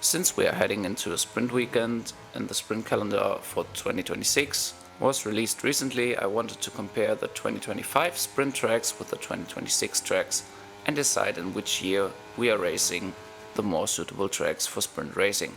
Since we are heading into a sprint weekend and the sprint calendar for 2026 was released recently, I wanted to compare the 2025 sprint tracks with the 2026 tracks and decide in which year we are racing the more suitable tracks for sprint racing.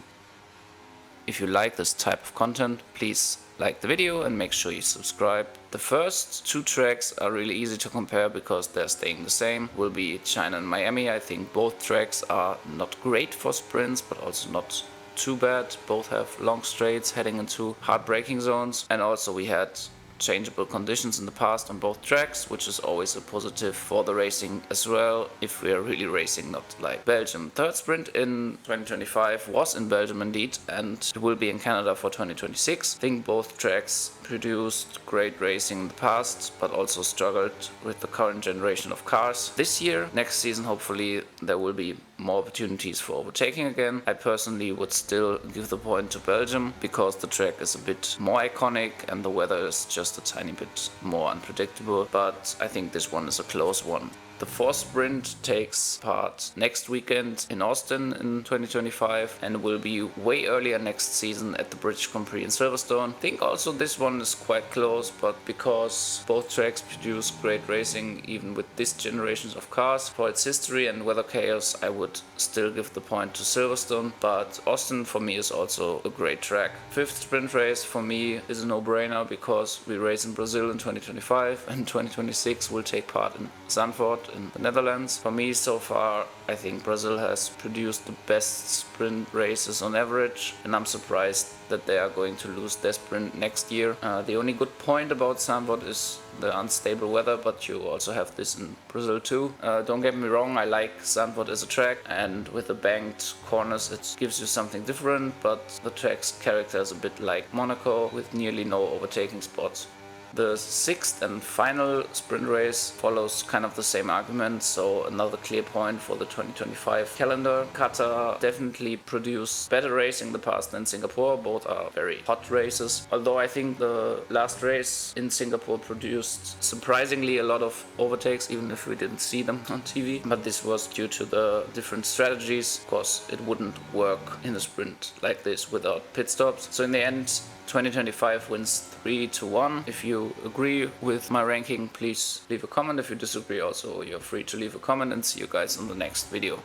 If you like this type of content, please like the video and make sure you subscribe. The first two tracks are really easy to compare because they're staying the same. Will be China and Miami. I think both tracks are not great for sprints, but also not too bad. Both have long straights heading into hard braking zones, and also we had changeable conditions in the past on both tracks, which is always a positive for the racing as well, if we are really racing, not like Belgium. Third sprint in 2025 was in Belgium indeed, and it will be in Canada for 2026. I think both tracks produced great racing in the past, but also struggled with the current generation of cars. This year, next season, hopefully there will be more opportunities for overtaking again. I personally would still give the point to Belgium because the track is a bit more iconic and the weather is just a tiny bit more unpredictable, but I think this one is a close one. The fourth sprint takes part next weekend in Austin in 2025 and will be way earlier next season at the British Grand Prix in Silverstone. I think also this one is quite close, but because both tracks produce great racing even with this generations of cars, for its history and weather chaos, I would still give the point to Silverstone, but Austin for me is also a great track. Fifth sprint race for me is a no-brainer because we race in Brazil in 2025 and 2026 will take part in Zandvoort in the Netherlands. For me so far, I think Brazil has produced the best sprint races on average, and I'm surprised that they are going to lose their sprint next year. The only good point about Zandvoort is the unstable weather, but you also have this in Brazil too. Don't get me wrong, I like Zandvoort as a track, and with the banked corners it gives you something different, but the track's character is a bit like Monaco with nearly no overtaking spots. The sixth and final sprint race follows kind of the same argument, so another clear point for the 2025 calendar. Qatar definitely produced better racing in the past than Singapore. Both are very hot races, although I think the last race in Singapore produced surprisingly a lot of overtakes, even if we didn't see them on TV. But this was due to the different strategies. Of course, it wouldn't work in a sprint like this without pit stops. So in the end, 2025 wins 3-1. If you agree with my ranking, please leave a comment. If you disagree also, you're free to leave a comment, and see you guys on the next video.